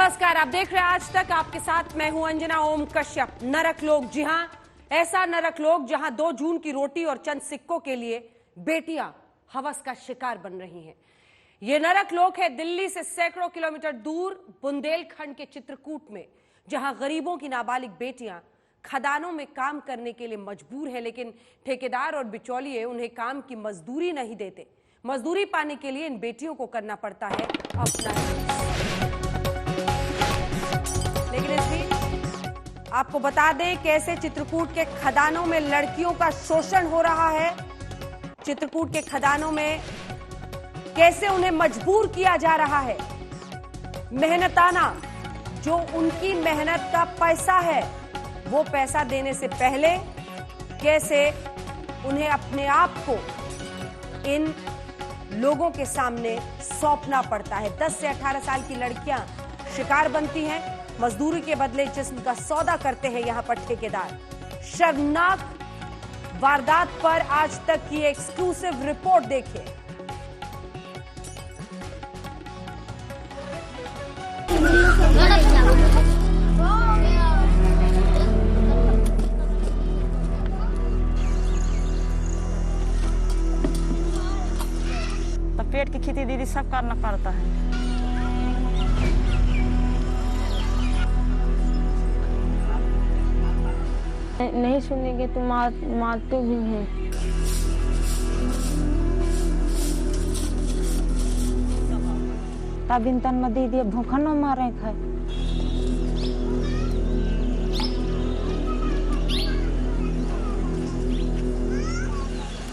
नमस्कार, आप देख रहे हैं आज तक। आपके साथ मैं हूं अंजना ओम कश्यप। नरक लोक, जी हां, ऐसा नरक लोक जहां 2 जून की रोटी और चंद सिक्कों के लिए बेटियां हवस का शिकार बन रही हैं। यह नरक लोक है दिल्ली से सैकड़ों किलोमीटर दूर बुंदेलखंड के चित्रकूट में, जहां गरीबों की नाबालिग बेटियां खदानों में काम करने के लिए मजबूर है, लेकिन ठेकेदार और बिचौलिए उन्हें काम की मजदूरी नहीं देते। मजदूरी पाने के लिए इन बेटियों को करना पड़ता है अपना। लेकिन इस बीच आपको बता दें कैसे चित्रकूट के खदानों में लड़कियों का शोषण हो रहा है। चित्रकूट के खदानों में कैसे उन्हें मजबूर किया जा रहा है। मेहनताना, जो उनकी मेहनत का पैसा है, वो पैसा देने से पहले कैसे उन्हें अपने आप को इन लोगों के सामने सौंपना पड़ता है। 10 से 18 साल की लड़कियां शिकार बनती हैं। मजदूरी के बदले जिस्म का सौदा करते हैं यहां पर ठेकेदार। शर्मनाक वारदात पर आज तक की एक्सक्लूसिव रिपोर्ट देखिए। तो पेट की खेती दीदी सब करना पड़ता है। नहीं सुनेंगे तो मारते भी हैं। तब इन तन में दीदी भूखा न मारे खाए।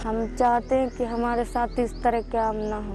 हम चाहते हैं कि हमारे साथ इस तरह के काम ना हो।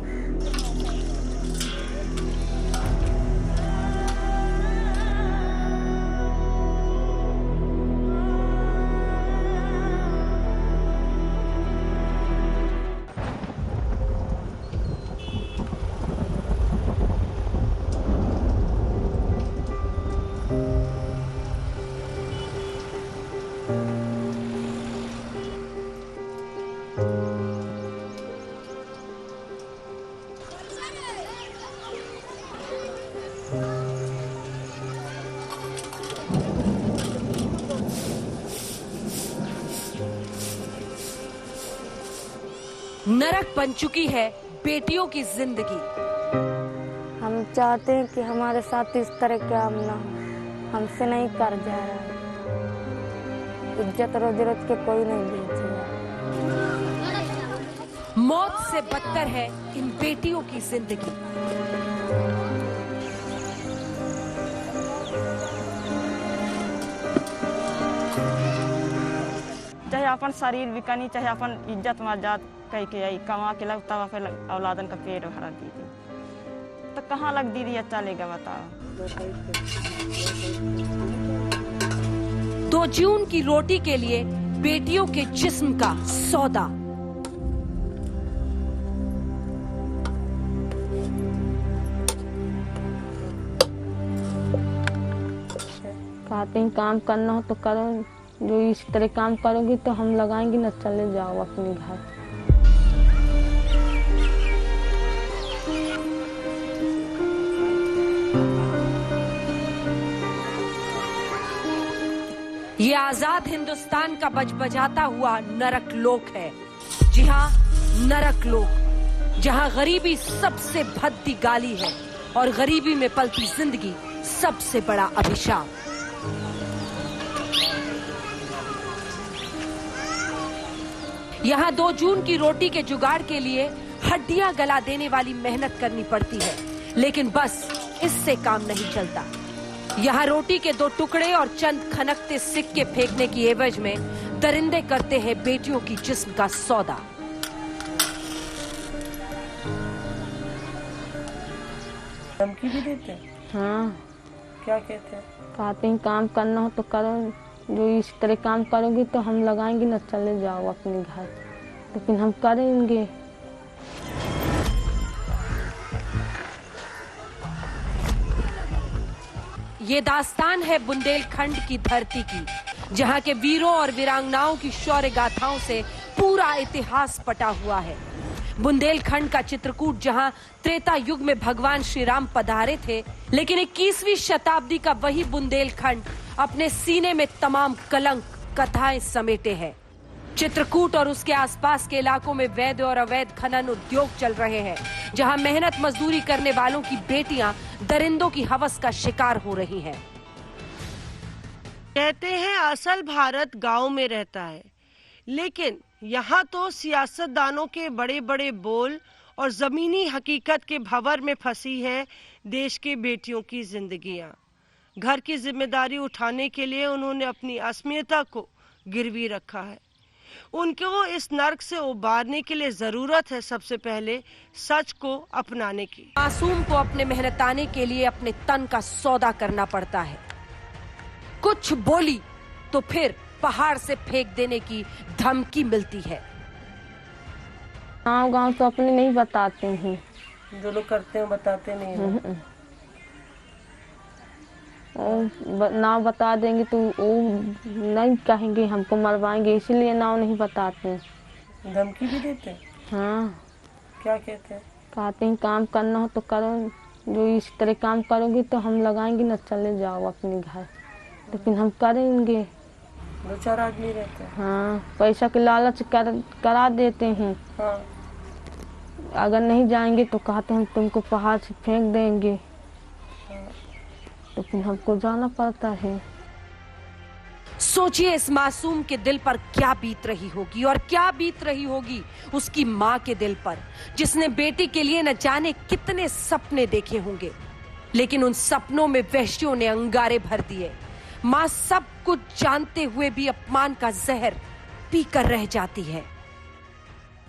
नरक बन चुकी है बेटियों की जिंदगी। हम चाहते हैं कि हमारे साथ इस तरह के काम ना हो। हमसे नहीं कर जा रहा है। इज्जत रोजी रोज के कोई नहीं बेचेगा। मौत से बदतर है इन बेटियों की जिंदगी। चाहे अपन शरीर बिकानी, चाहे अपन इज्जत मर्यादा कह के आई कमा के लग, तब फिर औलादन का पेट भरा दीदी। तो कहाँ लग दीदी अच्छा लेगा बताओ। 2 जून की रोटी के लिए बेटियों के जिस्म का सौदा। कहते हैं काम करना हो तो करो, जो इस तरह काम करोगी तो हम लगाएंगे न, चले जाओ अपने घर। ये आजाद हिंदुस्तान का बजबजाता हुआ नरक लोक है। जी हां, नरक लोक, जहां गरीबी सबसे भद्दी गाली है और गरीबी में पलती जिंदगी सबसे बड़ा अभिशाप। यहां 2 जून की रोटी के जुगाड़ के लिए हड्डियां गला देने वाली मेहनत करनी पड़ती है, लेकिन बस इससे काम नहीं चलता। यहाँ रोटी के 2 टुकड़े और चंद खनकते सिक्के फेंकने की एवज में दरिंदे करते हैं बेटियों की जिस्म का सौदा। धमकी भी देते हैं? हाँ। क्या कहते हैं? कहते हैं काम करना हो तो करो, जो इस तरह काम करोगी तो हम लगाएंगे न, चले जाओ अपने घर। लेकिन हम करेंगे। ये दास्तान है बुंदेलखंड की धरती की, जहां के वीरों और वीरांगनाओं की शौर्य गाथाओं से पूरा इतिहास पटा हुआ है। बुंदेलखंड का चित्रकूट जहां त्रेता युग में भगवान श्री राम पधारे थे, लेकिन 21वीं शताब्दी का वही बुंदेलखंड अपने सीने में तमाम कलंक कथाएं समेटे है। चित्रकूट और उसके आसपास के इलाकों में वैध और अवैध खनन उद्योग चल रहे हैं, जहां मेहनत मजदूरी करने वालों की बेटियां दरिंदों की हवस का शिकार हो रही हैं। कहते हैं असल भारत गांव में रहता है, लेकिन यहाँ तो सियासतदानों के बड़े बड़े बोल और जमीनी हकीकत के भंवर में फंसी है देश के बेटियों की जिंदगियां। घर की जिम्मेदारी उठाने के लिए उन्होंने अपनी अस्मियता को गिरवी रखा है। उनको इस नर्क से उबारने के लिए जरूरत है सबसे पहले सच को अपनाने की। मासूम को अपने मेहनताने के लिए अपने तन का सौदा करना पड़ता है। कुछ बोली तो फिर पहाड़ से फेंक देने की धमकी मिलती है। गाँव तो अपने नहीं बताते हैं, जो लोग करते हैं बताते नहीं हैं। नाव बता देंगे तो वो नहीं कहेंगे हमको मरवाएंगे, इसलिए नाव नहीं बताते। धमकी भी देते हैं? हाँ। क्या कहते हैं? कहते हैं काम करना हो तो करो, जो इस तरह काम करोगे तो हम लगाएंगे न, चले जाओ अपने घर, लेकिन हम करेंगे। 2-4 आदमी रहते हैं। हाँ, पैसा के लालच करा देते हैं। हाँ। अगर नहीं जाएंगे तो कहते हैं तुमको पहाड़ से फेंक देंगे, लेकिन हमको जाना पड़ता है। सोचिए इस मासूम के दिल पर क्या बीत रही होगी, और क्या बीत रही होगी उसकी माँ के दिल पर, जिसने बेटी के लिए न जाने कितने सपने देखे होंगे, लेकिन उन सपनों में वहशियों ने अंगारे भर दिए। माँ सब कुछ जानते हुए भी अपमान का जहर पीकर रह जाती है।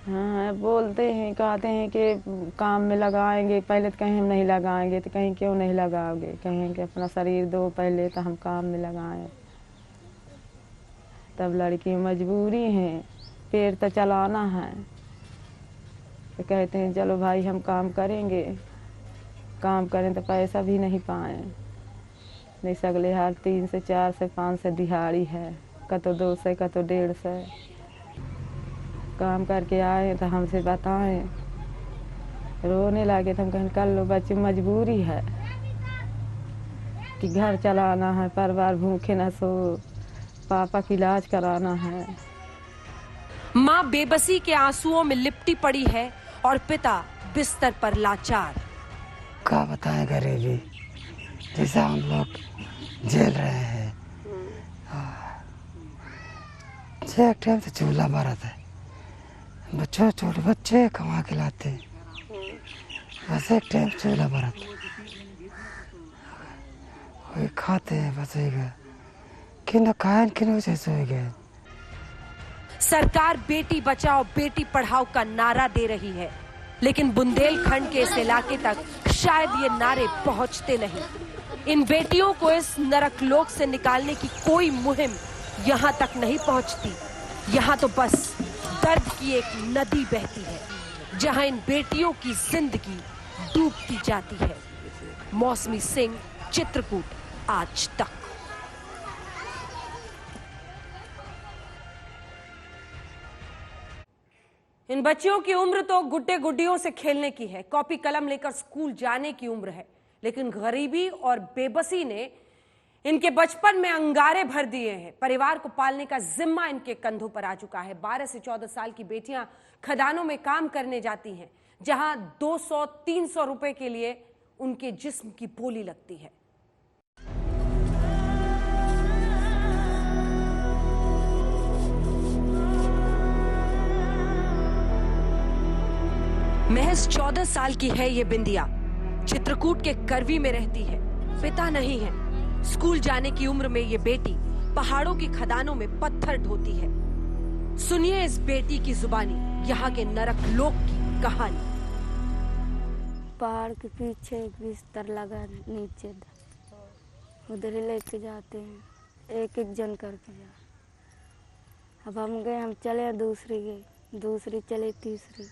हाँ, बोलते हैं, कहते हैं कि काम में लगाएंगे, पहले तो कहीं हम नहीं लगाएंगे, तो कहीं क्यों नहीं लगाओगे, कहें कि अपना शरीर दो पहले तो हम काम में लगाएं। तब लड़की मजबूरी है, पेड़ तो चलाना है, तो कहते हैं चलो भाई हम काम करेंगे, काम करें तो पैसा भी नहीं पाएं। नहीं सगले हाल 3 से 4 से 5 से दिहाड़ी है, कतो 200 कतो 150। काम करके आए तो हमसे बताएं, रोने लगे तो हम कहें कर लो बच्चे, मजबूरी है कि घर चलाना है, परिवार भूखे न सो, पापा की इलाज कराना है। माँ बेबसी के आंसुओं में लिपटी पड़ी है और पिता बिस्तर पर लाचार। क्या बताएं गरीबी, जैसा हम लोग झेल रहे हैं। एक टाइम तो चूल्हा बरत है, बच्चों छोटे बच्चे कमा के लाते, बस एक टाइम चूल्हा बरत, वही खाते हैं बस, किन खाए किन से सो गए। सरकार बेटी बचाओ बेटी पढ़ाओ का नारा दे रही है, लेकिन बुंदेलखंड के इस इलाके तक शायद ये नारे पहुंचते नहीं। इन बेटियों को इस नरकलोक से निकालने की कोई मुहिम यहाँ तक नहीं पहुंचती। यहाँ तो बस दर्द की एक नदी बहती है, जहाँ इन बेटियों की जिंदगी डूबती जाती है। मौसमी सिंह, चित्रकूट, आज तक। इन बच्चियों की उम्र तो गुड्डे गुड्डियों से खेलने की है, कॉपी कलम लेकर स्कूल जाने की उम्र है, लेकिन गरीबी और बेबसी ने इनके बचपन में अंगारे भर दिए हैं। परिवार को पालने का जिम्मा इनके कंधों पर आ चुका है। 12 से 14 साल की बेटियां खदानों में काम करने जाती हैं, जहां 200-300 रुपए के लिए उनके जिस्म की बोली लगती है। महज 14 साल की है ये बिंदिया, चित्रकूट के करवी में रहती है। पिता नहीं है। स्कूल जाने की उम्र में ये बेटी पहाड़ों की खदानों में पत्थर ढोती है। सुनिए इस बेटी की जुबानी, यहाँ के नरक लोक की कहानी। पहाड़ के पीछे एक बिस्तर लगा नीचे, उधर ही लेके जाते हैं, एक एक जन करके जा। अब हम गए, हम चले, दूसरी गई, दूसरी चले, तीसरी,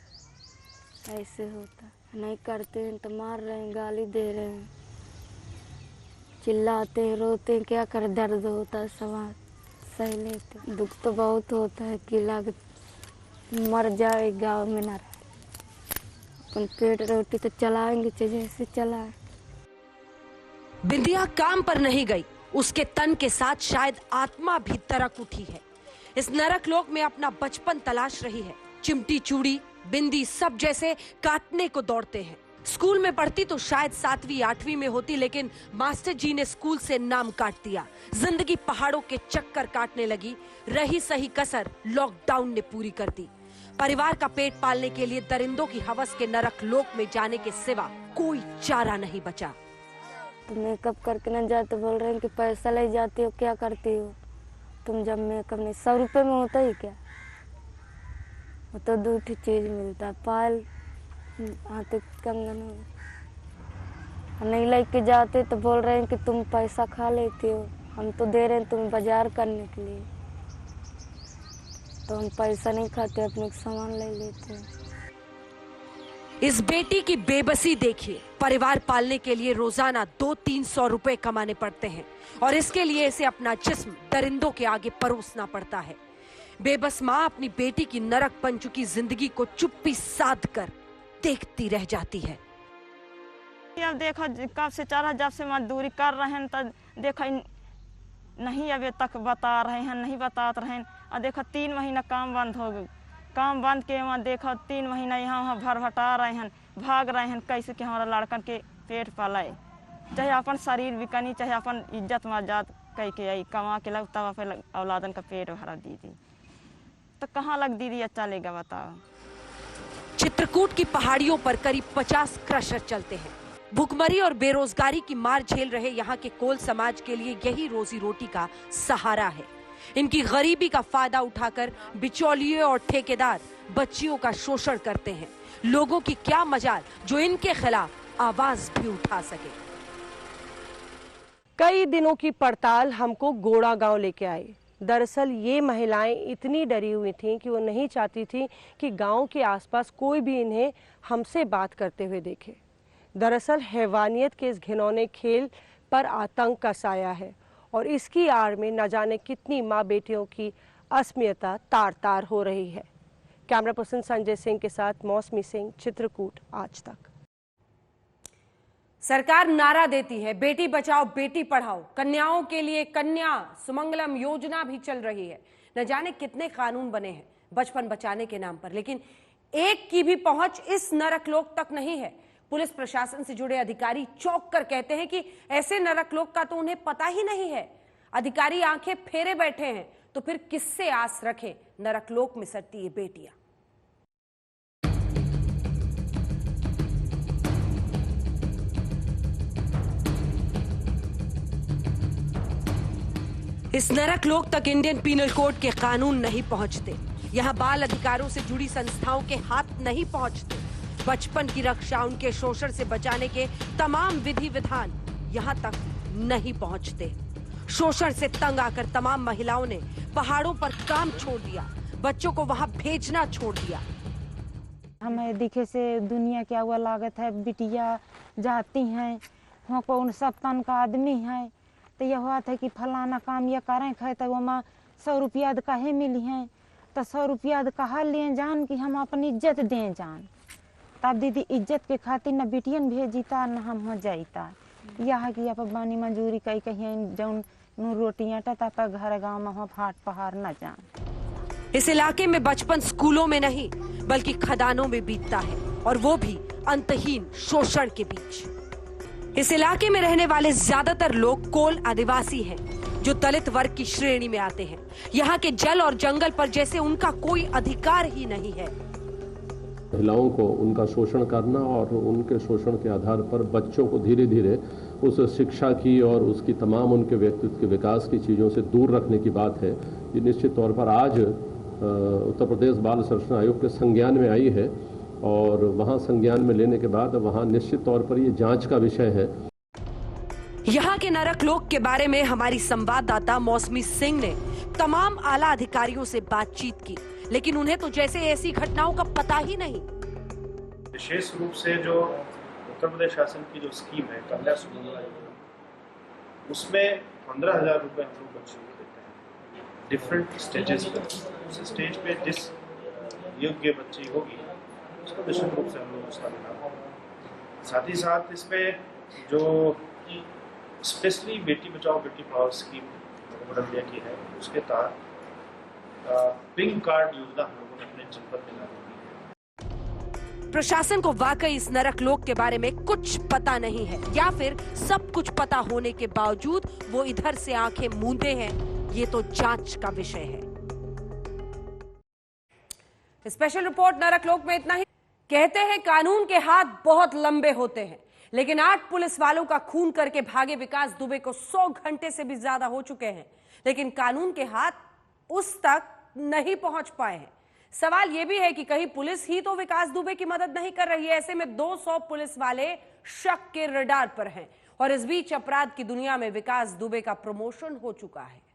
ऐसे होता। नहीं करते हैं तो मार रहे हैं, गाली दे रहे हैं, चिल्लाते हैं, रोते हैं, क्या कर, दर्द होता है, सवाल सही लेते। दुख तो बहुत होता है कि मर जाए, गाँव में ना रहे। अपन पेट रोटी तो चलाएंगे, चाहिए से चलाए। बिंदिया काम पर नहीं गई, उसके तन के साथ शायद आत्मा भी तरक उठी है। इस नरक लोक में अपना बचपन तलाश रही है। चिमटी, चूड़ी, बिंदी सब जैसे काटने को दौड़ते हैं। स्कूल में पढ़ती तो शायद 7वीं 8वीं में होती, लेकिन मास्टर जी ने स्कूल से नाम काट दिया। जिंदगी पहाड़ों के चक्कर काटने लगी। रही सही कसर लॉकडाउन ने पूरी कर दी। परिवार का पेट पालने के लिए दरिंदों की हवस के नरक लोक में जाने के सिवा कोई चारा नहीं बचा। तो मेकअप करके न जाए तो बोल रहे हैं कि पैसा ले जाती हो, क्या करती हो तुम जब मेकअप नहीं। 100 रुपये में होता ही क्या, वो तो 2 चीज मिलता है, पायल हाथ कंगन। नहीं लेके जाते तो बोल रहे हैं कि तुम पैसा खा लेती हो, हम तो दे रहे हैं तुम्हें बाजार करने के लिए, तो हम पैसा नहीं खाते, अपने सामान ले लेते हैं। इस बेटी की बेबसी देखिए। परिवार पालने के लिए रोजाना 200-300 रुपए कमाने पड़ते हैं और इसके लिए इसे अपना जिस्म दरिंदों के आगे परोसना पड़ता है। बेबस माँ अपनी बेटी की नरक बन चुकी जिंदगी को चुप्पी साध कर देखती रह जाती है। अब देखो कब से 4 जब से मजदूरी कर रहे हैं तो देखो नहीं अभी तक बता रहे हैं, नहीं बता रहे हैं। और देखो 3 महीना काम बंद हो गए, काम बंद के वहाँ देखो 3 महीना यहाँ वहाँ भरभटा रहे हैं, भाग रहे हैं कैसे कि हमारा लड़कन के पेट पाले। चाहे अपन शरीर बिकनी, चाहे अपन इज्जत मर्याद कह के आई कमा के लग तब फिर औलादन का पेट भरा दीदी, तो कहाँ लग दीदी अच्छा लेगा बताओ। चित्रकूट की पहाड़ियों पर करीब 50 क्रशर चलते हैं। भुखमरी और बेरोजगारी की मार झेल रहे यहाँ के कोल समाज के लिए यही रोजी रोटी का सहारा है। इनकी गरीबी का फायदा उठाकर बिचौलिए और ठेकेदार बच्चियों का शोषण करते हैं। लोगों की क्या मजाल जो इनके खिलाफ आवाज भी उठा सके। कई दिनों की पड़ताल हमको गोड़ा गांव लेके आई। दरअसल ये महिलाएं इतनी डरी हुई थीं कि वो नहीं चाहती थी कि गांव के आसपास कोई भी इन्हें हमसे बात करते हुए देखे। दरअसल हैवानियत के इस घिनौने खेल पर आतंक का साया है और इसकी आड़ में न जाने कितनी माँ बेटियों की अस्मियता तार तार हो रही है। कैमरा पर्सन संजय सिंह के साथ मौसमी सिंह, चित्रकूट, आज तक। सरकार नारा देती है बेटी बचाओ बेटी पढ़ाओ, कन्याओं के लिए कन्या सुमंगलम योजना भी चल रही है। न जाने कितने कानून बने हैं बचपन बचाने के नाम पर, लेकिन एक की भी पहुंच इस नरकलोक तक नहीं है। पुलिस प्रशासन से जुड़े अधिकारी चौंक कर कहते हैं कि ऐसे नरकलोक का तो उन्हें पता ही नहीं है। अधिकारी आंखें फेरे बैठे हैं, तो फिर किससे आस रखें नरकलोक में सड़ती ये बेटियां। इस नरकलोक तक इंडियन पीनल कोड के कानून नहीं पहुंचते। यहाँ बाल अधिकारों से जुड़ी संस्थाओं के हाथ नहीं पहुंचते। बचपन की रक्षा, उनके शोषण से बचाने के तमाम विधि विधान यहाँ तक नहीं पहुंचते। शोषण से तंग आकर तमाम महिलाओं ने पहाड़ों पर काम छोड़ दिया, बच्चों को वहाँ भेजना छोड़ दिया। हमें दिखे से दुनिया क्या हुआ लागत है, बिटिया जाती हैं वहाँ कौन सब तन का आदमी है, तो यह हुआ था कि फलाना काम यह करें खाए तो वहाँ 100 रुपया काहे मिली हैं, तो 100 रुपया कहा लिए जान कि हम अपनी इज्जत दें जान। तब दीदी इज्जत के खातिर न बिटियन भेजीता न हम हो जाता। यह कि आप बानी मंजूरी कहीं कहीं जौन रोटियाँ टता घर गाँव में हो फाट पहाड़ न जान। इस इलाके में बचपन स्कूलों में नहीं बल्कि खदानों में बीतता है, और वो भी अंतहीन शोषण के बीच। इस इलाके में रहने वाले ज्यादातर लोग कोल आदिवासी हैं, जो दलित वर्ग की श्रेणी में आते हैं। यहाँ के जल और जंगल पर जैसे उनका कोई अधिकार ही नहीं है। महिलाओं को उनका शोषण करना और उनके शोषण के आधार पर बच्चों को धीरे धीरे उस शिक्षा की और उसकी तमाम उनके व्यक्तित्व के विकास की चीज़ों से दूर रखने की बात है। ये निश्चित तौर पर आज उत्तर प्रदेश बाल संरक्षण आयोग के संज्ञान में आई है और वहाँ संज्ञान में लेने के बाद वहाँ निश्चित तौर पर ये जांच का विषय है। यहाँ के नरकलोक के बारे में हमारी संवाददाता मौसमी सिंह ने तमाम आला अधिकारियों से बातचीत की, लेकिन उन्हें तो जैसे ऐसी घटनाओं का पता ही नहीं। विशेष रूप से जो उत्तर प्रदेश शासन की जो स्कीम है कन्या सुमंगला योजना, उसमें 15,000 रुपए हम लोग बच्चों को देते हैं डिफरेंट स्टेजेस पे। उस स्टेज पे जिस योग्य बच्ची होगी इसको निश्चित रूप से हम लोग उसका ध्यान, साथ ही साथ इसमें जो specially Beti Bachao Beti Padhao scheme government India की है, उसके तहत पिंक कार्ड योजना हम लोगों ने अपने जनपद में लागू की है। प्रशासन को वाकई इस नरक लोक के बारे में कुछ पता नहीं है, या फिर सब कुछ पता होने के बावजूद वो इधर से आंखें मूंदे हैं, ये तो जांच का विषय है। स्पेशल रिपोर्ट नरक लोक में इतना ही। कहते हैं कानून के हाथ बहुत लंबे होते हैं, लेकिन 8 पुलिस वालों का खून करके भागे विकास दुबे को 100 घंटे से भी ज्यादा हो चुके हैं, लेकिन कानून के हाथ उस तक नहीं पहुंच पाए हैं। सवाल यह भी है कि कहीं पुलिस ही तो विकास दुबे की मदद नहीं कर रही है। ऐसे में 200 पुलिस वाले शक के रडार पर हैं, और इस बीच अपराध की दुनिया में विकास दुबे का प्रमोशन हो चुका है।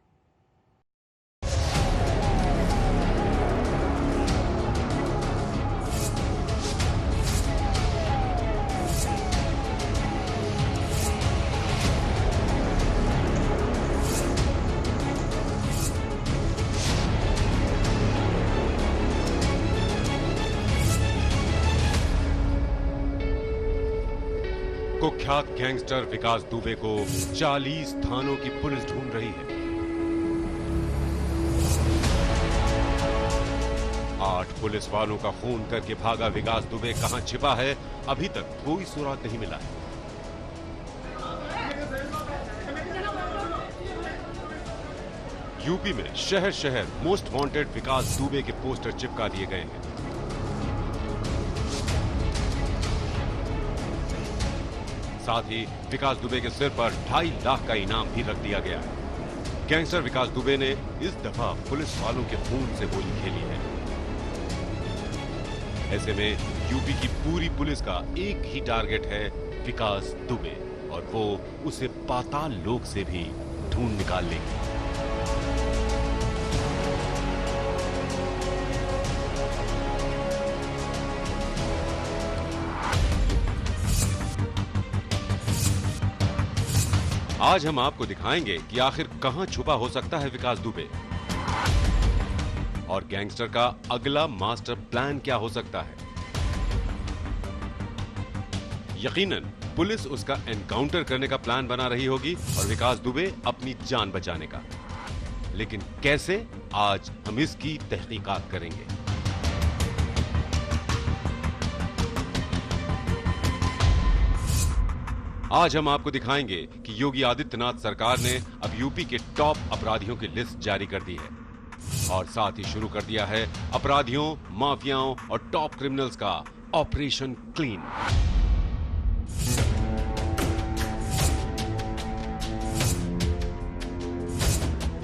कुख्यात गैंगस्टर विकास दुबे को 40 थानों की पुलिस ढूंढ रही है। 8 पुलिस वालों का खून करके भागा विकास दुबे कहां छिपा है, अभी तक कोई सुराग नहीं मिला है। यूपी में शहर शहर मोस्ट वांटेड विकास दुबे के पोस्टर चिपका दिए गए हैं। साथ ही विकास दुबे के सिर पर 2.5 लाख का इनाम भी रख दिया गया है। गैंगस्टर विकास दुबे ने इस दफा पुलिस वालों के खून से होली खेली है। ऐसे में यूपी की पूरी पुलिस का एक ही टारगेट है, विकास दुबे, और वो उसे पाताल लोक से भी ढूंढ निकाल लेगी। आज हम आपको दिखाएंगे कि आखिर कहां छुपा हो सकता है विकास दुबे, और गैंगस्टर का अगला मास्टर प्लान क्या हो सकता है। यकीनन पुलिस उसका एनकाउंटर करने का प्लान बना रही होगी और विकास दुबे अपनी जान बचाने का। लेकिन कैसे, आज हम इसकी तहकीकात करेंगे। आज हम आपको दिखाएंगे कि योगी आदित्यनाथ सरकार ने अब यूपी के टॉप अपराधियों की लिस्ट जारी कर दी है, और साथ ही शुरू कर दिया है अपराधियों, माफियाओं और टॉप क्रिमिनल्स का ऑपरेशन क्लीन।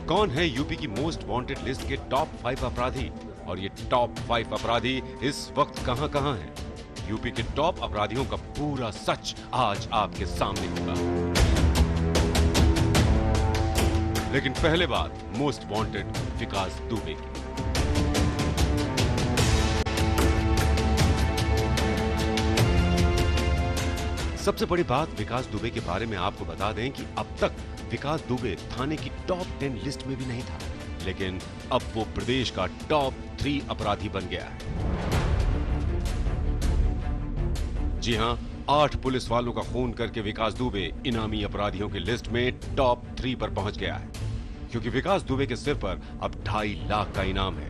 कौन है यूपी की मोस्ट वांटेड लिस्ट के टॉप 5 अपराधी, और ये टॉप 5 अपराधी इस वक्त कहां हैं? यूपी के टॉप अपराधियों का पूरा सच आज आपके सामने होगा। लेकिन पहले बात मोस्ट वांटेड विकास दुबे की। सबसे बड़ी बात विकास दुबे के बारे में आपको बता दें कि अब तक विकास दुबे थाने की टॉप 10 लिस्ट में भी नहीं था, लेकिन अब वो प्रदेश का टॉप 3 अपराधी बन गया है। जी हां, 8 पुलिस वालों का खून करके विकास दुबे इनामी अपराधियों की लिस्ट में टॉप 3 पर पहुंच गया है, क्योंकि विकास दुबे के सिर पर अब 2.5 लाख का इनाम है।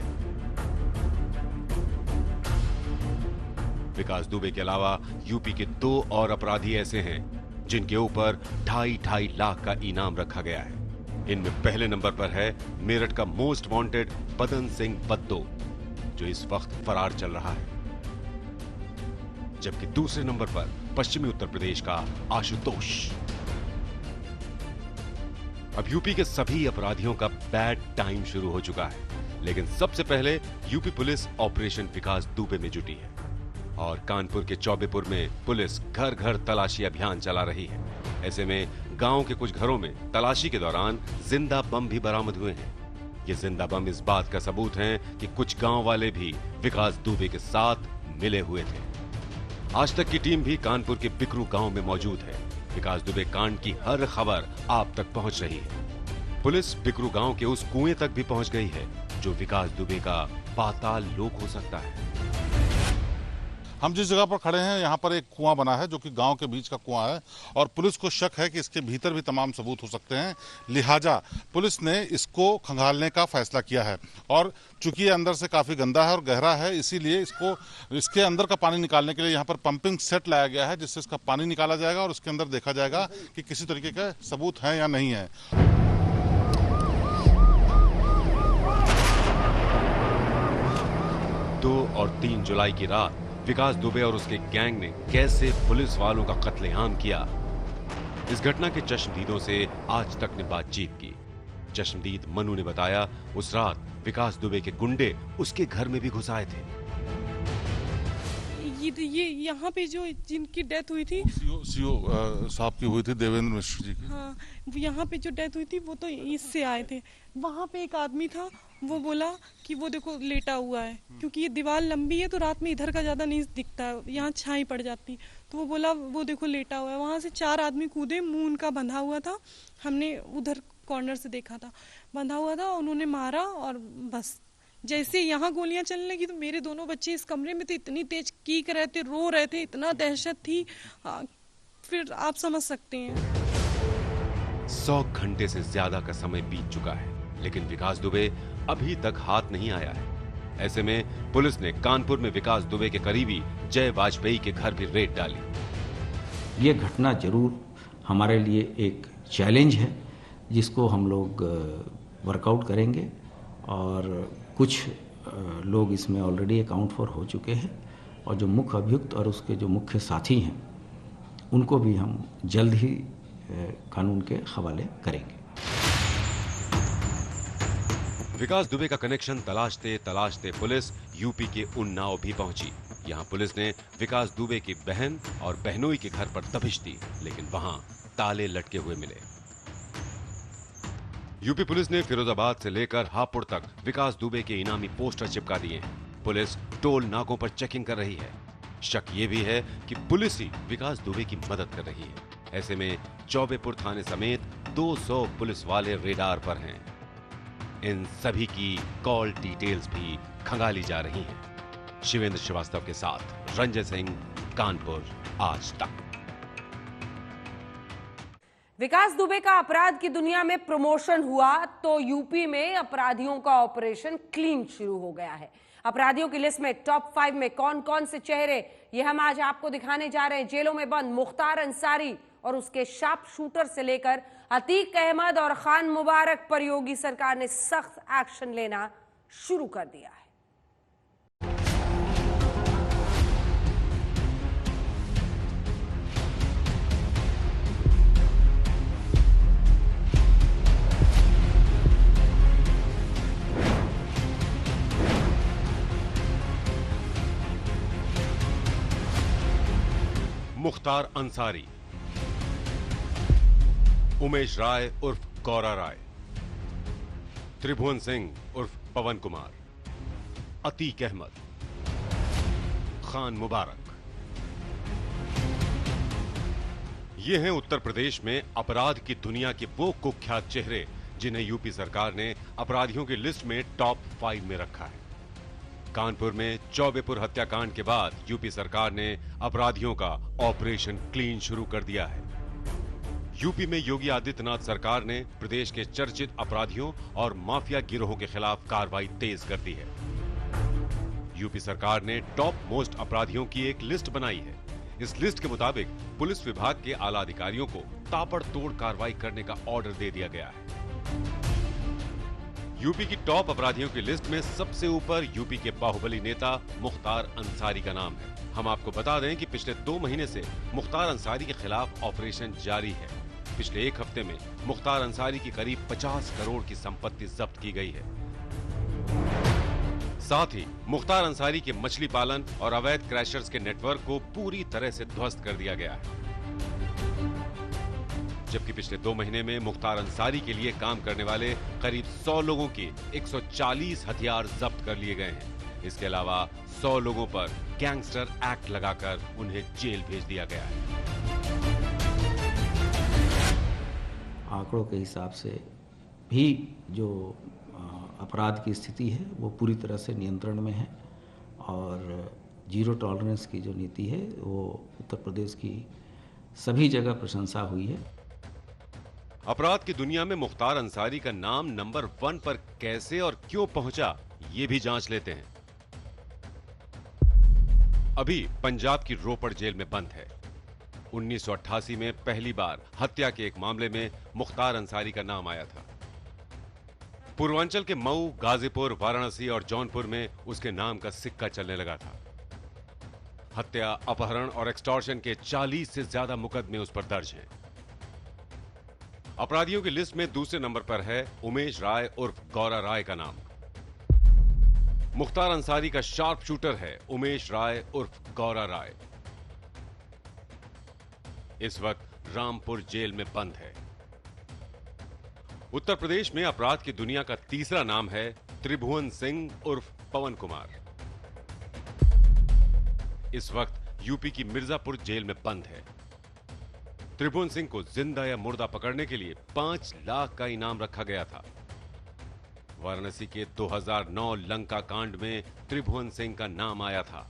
विकास दुबे के अलावा यूपी के 2 और अपराधी ऐसे हैं जिनके ऊपर 2.5 लाख का इनाम रखा गया है। इनमें पहले नंबर पर है मेरठ का मोस्ट वांटेड बदन सिंह बद्दो, जो इस वक्त फरार चल रहा है, जबकि दूसरे नंबर पर पश्चिमी उत्तर प्रदेश का आशुतोष। अब यूपी के सभी अपराधियों का बैड टाइम शुरू हो चुका है, लेकिन सबसे पहले यूपी पुलिस ऑपरेशन विकास दुबे में जुटी है, और कानपुर के चौबेपुर में पुलिस घर घर तलाशी अभियान चला रही है। ऐसे में गांव के कुछ घरों में तलाशी के दौरान जिंदा बम भी बरामद हुए हैं। ये जिंदा बम इस बात का सबूत हैं कि कुछ गांव वाले भी विकास दुबे के साथ मिले हुए थे। आज तक की टीम भी कानपुर के बिकरू गांव में मौजूद है। विकास दुबे कांड की हर खबर आप तक पहुंच रही है। पुलिस बिकरू गांव के उस कुएं तक भी पहुंच गई है जो विकास दुबे का पाताल लोक हो सकता है। हम जिस जगह पर खड़े हैं यहाँ पर एक कुआं बना है जो कि गांव के बीच का कुआं है और पुलिस को शक है कि इसके भीतर भी तमाम सबूत हो सकते हैं, लिहाजा पुलिस ने इसको खंगालने का फैसला किया है। और चूंकि ये अंदर से काफ़ी गंदा है और गहरा है, इसीलिए इसके अंदर का पानी निकालने के लिए यहाँ पर पंपिंग सेट लाया गया है, जिससे इसका पानी निकाला जाएगा और उसके अंदर देखा जाएगा कि किसी तरीके के सबूत हैं या नहीं है। 2 और 3 जुलाई की रात विकास दुबे और उसके गैंग ने कैसे पुलिस वालों का कत्लेआम किया, इस घटना के चश्मदीदों से आज तक ने बातचीत की। चश्मदीद मनु ने बताया उस रात विकास दुबे के गुंडे उसके घर में भी घुस आए थे। ये यहाँ पे जो जिनकी डेथ हुई थी सीओ साहब की हुई थी, देवेंद्र मिश्र जी की। हाँ, यहाँ पे जो डेथ हुई थी वो तो इससे आए थे। वहाँ पे एक आदमी था, वो बोला कि वो देखो लेटा हुआ है, क्योंकि ये दीवार लंबी है तो रात में इधर का ज्यादा नहीं दिखता है, यहाँ छाई पड़ जाती। तो वो बोला वो देखो लेटा हुआ है। वहाँ से 4 आदमी कूदे, मुंह उनका बंधा हुआ था, हमने उधर कॉर्नर से देखा था, बंधा हुआ था। उन्होंने मारा और बस जैसे यहाँ गोलियां चलने लगी तो मेरे दोनों बच्चे इस कमरे में थे, इतनी तेज कीक रहे थे, रो रहे थे, इतना दहशत थी, फिर आप समझ सकते हैं। 100 घंटे से ज्यादा का समय बीत चुका है, लेकिन विकास दुबे अभी तक हाथ नहीं आया है। ऐसे में पुलिस ने कानपुर में विकास दुबे के करीबी जय वाजपेयी के घर भी रेड डाली। ये घटना जरूर हमारे लिए एक चैलेंज है, जिसको हम लोग वर्कआउट करेंगे और कुछ लोग इसमें ऑलरेडी अकाउंट फॉर हो चुके हैं और जो मुख्य अभियुक्त और उसके जो मुख्य साथी हैं उनको भी हम जल्द ही कानून के हवाले करेंगे। विकास दुबे का कनेक्शन तलाशते तलाशते पुलिस यूपी के उन्नाव भी पहुंची। यहां पुलिस ने विकास दुबे की बहन और बहनोई के घर पर दबिश दी, लेकिन वहां ताले लटके हुए मिले। यूपी पुलिस ने फिरोजाबाद से लेकर हापुड़ तक विकास दुबे के इनामी पोस्टर चिपका दिए हैं। पुलिस टोल नाकों पर चेकिंग कर रही है। शक ये भी है कि पुलिस ही विकास दुबे की मदद कर रही है। ऐसे में चौबेपुर थाने समेत 200 पुलिस वाले रेडार पर हैं। इन सभी की कॉल डिटेल्स भी खंगाली जा रही हैं। शिवेंद्र श्रीवास्तव के साथ रंजय सिंह, कानपुर, आज तक। विकास दुबे का अपराध की दुनिया में प्रमोशन हुआ तो यूपी में अपराधियों का ऑपरेशन क्लीन शुरू हो गया है। अपराधियों की लिस्ट में टॉप 5 में कौन कौन से चेहरे, ये हम आज आपको दिखाने जा रहे हैं। जेलों में बंद मुख्तार अंसारी और उसके शार्प शूटर से लेकर अतीक अहमद और खान मुबारक पर योगी सरकार ने सख्त एक्शन लेना शुरू कर दिया है। मुख्तार अंसारी, उमेश राय उर्फ गौरा राय, त्रिभुवन सिंह उर्फ पवन कुमार, अतीक अहमद, खान मुबारक। ये हैं उत्तर प्रदेश में अपराध की दुनिया के वो कुख्यात चेहरे जिन्हें यूपी सरकार ने अपराधियों की लिस्ट में टॉप 5 में रखा है। कानपुर में चौबेपुर हत्याकांड के बाद यूपी सरकार ने अपराधियों का ऑपरेशन क्लीन शुरू कर दिया है। यूपी में योगी आदित्यनाथ सरकार ने प्रदेश के चर्चित अपराधियों और माफिया गिरोहों के खिलाफ कार्रवाई तेज कर दी है। यूपी सरकार ने टॉप मोस्ट अपराधियों की एक लिस्ट बनाई है। इस लिस्ट के मुताबिक पुलिस विभाग के आला अधिकारियों को ताबड़तोड़ कार्रवाई करने का ऑर्डर दे दिया गया है। यूपी की टॉप अपराधियों की लिस्ट में सबसे ऊपर यूपी के बाहुबली नेता मुख्तार अंसारी का नाम है। हम आपको बता दें कि पिछले 2 महीने से मुख्तार अंसारी के खिलाफ ऑपरेशन जारी है। पिछले 1 हफ्ते में मुख्तार अंसारी की करीब 50 करोड़ की संपत्ति जब्त की गई है। साथ ही मुख्तार अंसारी के मछली पालन और अवैध क्रैशर्स के नेटवर्क को पूरी तरह से ध्वस्त कर दिया गया है। जबकि पिछले 2 महीने में मुख्तार अंसारी के लिए काम करने वाले करीब 100 लोगों के 140 हथियार जब्त कर लिए गए हैं। इसके अलावा 100 लोगों पर गैंगस्टर एक्ट लगाकर उन्हें जेल भेज दिया गया है। आंकड़ों के हिसाब से भी जो अपराध की स्थिति है वो पूरी तरह से नियंत्रण में है और जीरो टॉलरेंस की जो नीति है वो उत्तर प्रदेश की सभी जगह प्रशंसा हुई है। अपराध की दुनिया में मुख्तार अंसारी का नाम नंबर 1 पर कैसे और क्यों पहुंचा, ये भी जांच लेते हैं। अभी पंजाब की रोपड़ जेल में बंद है। 1988 में पहली बार हत्या के एक मामले में मुख्तार अंसारी का नाम आया था। पूर्वांचल के मऊ, गाजीपुर, वाराणसी और जौनपुर में उसके नाम का सिक्का चलने लगा था। हत्या, अपहरण और एक्सटॉर्शन के 40 से ज्यादा मुकदमे उस पर दर्ज हैं। अपराधियों की लिस्ट में दूसरे नंबर पर है उमेश राय उर्फ गौरा राय का नाम। मुख्तार अंसारी का शार्प शूटर है उमेश राय उर्फ गौरा राय। इस वक्त रामपुर जेल में बंद है। उत्तर प्रदेश में अपराध की दुनिया का तीसरा नाम है त्रिभुवन सिंह उर्फ पवन कुमार। इस वक्त यूपी की मिर्जापुर जेल में बंद है। त्रिभुवन सिंह को जिंदा या मुर्दा पकड़ने के लिए 5 लाख का इनाम रखा गया था। वाराणसी के 2009 लंका कांड में त्रिभुवन सिंह का नाम आया था।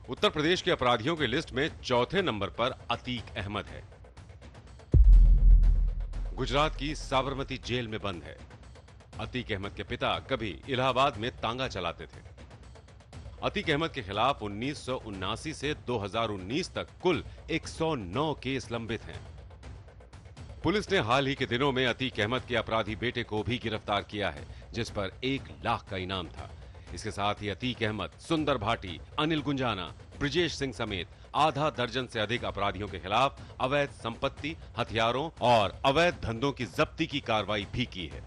उत्तर प्रदेश के अपराधियों की लिस्ट में चौथे नंबर पर अतीक अहमद है। गुजरात की साबरमती जेल में बंद है। अतीक अहमद के पिता कभी इलाहाबाद में तांगा चलाते थे। अतीक अहमद के खिलाफ 1979 से 2019 तक कुल 109 केस लंबित हैं। पुलिस ने हाल ही के दिनों में अतीक अहमद के अपराधी बेटे को भी गिरफ्तार किया है, जिस पर 1 लाख का इनाम था। इसके साथ ही अतीक अहमद, सुंदर भाटी, अनिल गुंजाना, ब्रिजेश सिंह समेत आधा दर्जन से अधिक अपराधियों के खिलाफ अवैध संपत्ति, हथियारों और अवैध धंधों की जब्ती की कार्रवाई भी की है।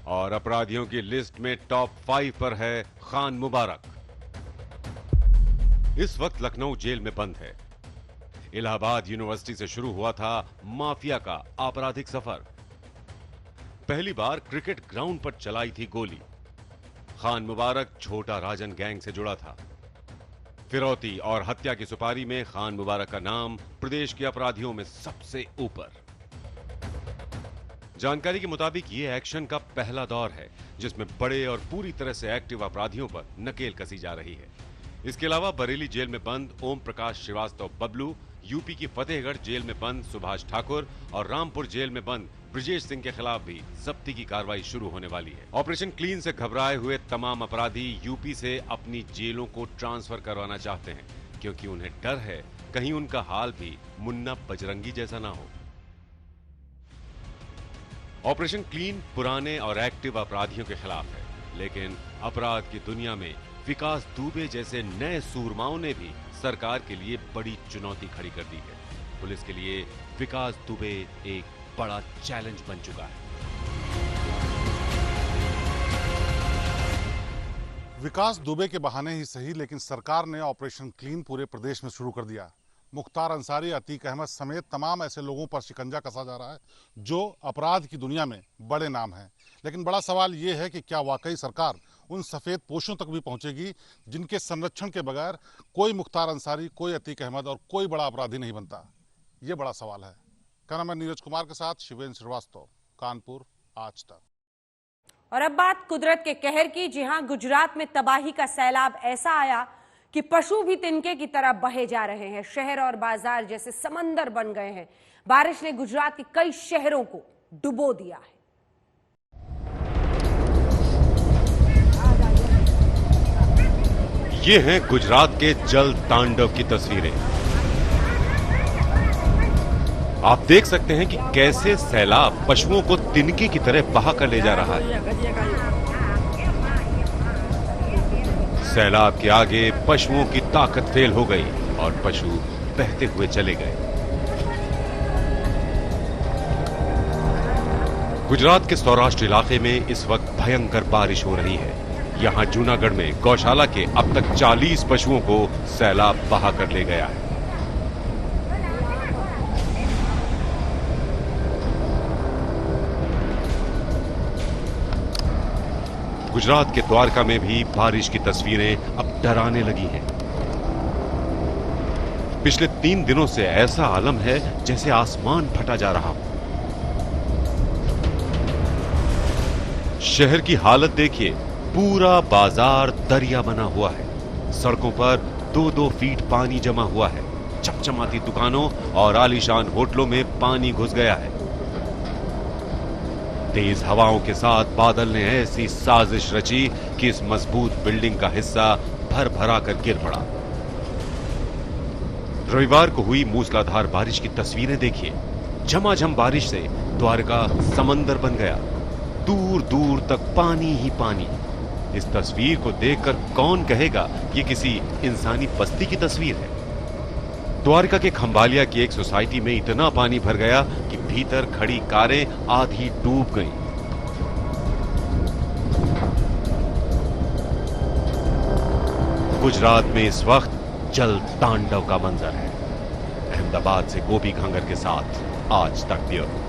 और अपराधियों की लिस्ट में टॉप 5 पर है खान मुबारक। इस वक्त लखनऊ जेल में बंद है। इलाहाबाद यूनिवर्सिटी से शुरू हुआ था माफिया का आपराधिक सफर। पहली बार क्रिकेट ग्राउंड पर चलाई थी गोली। खान मुबारक छोटा राजन गैंग से जुड़ा था। फिरौती और हत्या की सुपारी में खान मुबारक का नाम प्रदेश के अपराधियों में सबसे ऊपर। जानकारी के मुताबिक ये एक्शन का पहला दौर है, जिसमें बड़े और पूरी तरह से एक्टिव अपराधियों पर नकेल कसी जा रही है। इसके अलावा बरेली जेल में बंद ओम प्रकाश श्रीवास्तव बबलू, यूपी की फतेहगढ़ जेल में बंद सुभाष ठाकुर और रामपुर जेल में बंद ब्रिजेश सिंह के खिलाफ भी जब्ती की कार्रवाई शुरू होने वाली है। ऑपरेशन क्लीन से घबराए हुए तमाम अपराधी यूपी से अपनी जेलों को ट्रांसफर करवाना चाहते हैं, क्योंकि उन्हें डर है कहीं उनका हाल भी मुन्ना बजरंगी जैसा ना हो। ऑपरेशन क्लीन पुराने और एक्टिव अपराधियों के खिलाफ है, लेकिन अपराध की दुनिया में विकास दुबे जैसे नए सूरमाओं ने भी सरकार के लिए बड़ी चुनौती खड़ी कर दी है। पुलिस के लिए विकास दुबे एक बड़ा चैलेंज बन चुका है। विकास दुबे के बहाने ही सही, लेकिन सरकार ने ऑपरेशन क्लीन पूरे प्रदेश में शुरू कर दिया। मुख्तार अंसारी, अतीक अहमद समेत तमाम ऐसे लोगों पर शिकंजा कसा जा रहा है जो अपराध की दुनिया में बड़े नाम हैं। लेकिन बड़ा सवाल ये है कि क्या वाकई सरकार उन सफेद पोशों तक भी पहुंचेगी जिनके संरक्षण के बगैर कोई मुख्तार अंसारी, कोई अतीक अहमद और कोई बड़ा अपराधी नहीं बनता। ये बड़ा सवाल है। कैमरामैन नीरज कुमार के साथ शिवेंद्र श्रीवास्तव, कानपुर, आज तक। और अब बात कुदरत के कहर की। जी हां, गुजरात में तबाही का सैलाब ऐसा आया कि पशु भी तिनके की तरह बहे जा रहे हैं। शहर और बाजार जैसे समंदर बन गए हैं। बारिश ने गुजरात के कई शहरों को डुबो दिया है। ये हैं गुजरात के जल तांडव की तस्वीरें। आप देख सकते हैं कि कैसे सैलाब पशुओं को तिनके की तरह बहा कर ले जा रहा है। सैलाब के आगे पशुओं की ताकत फेल हो गई और पशु बहते हुए चले गए। गुजरात के सौराष्ट्र इलाके में इस वक्त भयंकर बारिश हो रही है। यहां जूनागढ़ में गौशाला के अब तक 40 पशुओं को सैलाब बहा कर ले गया है। गुजरात के द्वारका में भी बारिश की तस्वीरें अब डराने लगी हैं। पिछले 3 दिनों से ऐसा आलम है जैसे आसमान फटा जा रहा हो। शहर की हालत देखिए, पूरा बाजार दरिया बना हुआ है। सड़कों पर 2-2 फीट पानी जमा हुआ है। चमचमाती दुकानों और आलीशान होटलों में पानी घुस गया है। तेज हवाओं के साथ बादल ने ऐसी साजिश रची कि इस मजबूत बिल्डिंग का हिस्सा भर भरा कर गिर पड़ा। रविवार को हुई मूसलाधार बारिश की तस्वीरें देखिए। झमाझम बारिश से द्वारका समंदर बन गया। दूर दूर तक पानी ही पानी। इस तस्वीर को देखकर कौन कहेगा ये किसी इंसानी बस्ती की तस्वीर है। द्वारका के खंभालिया की एक सोसाइटी में इतना पानी भर गया कि भीतर खड़ी कारें आधी डूब गईं। गुजरात में इस वक्त जल तांडव का मंजर है। अहमदाबाद से गोपी घांगर के साथ आज तक ब्यूरो।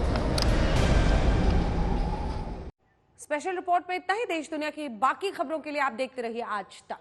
स्पेशल रिपोर्ट में इतना ही। देश दुनिया की बाकी खबरों के लिए आप देखते रहिए आज तक।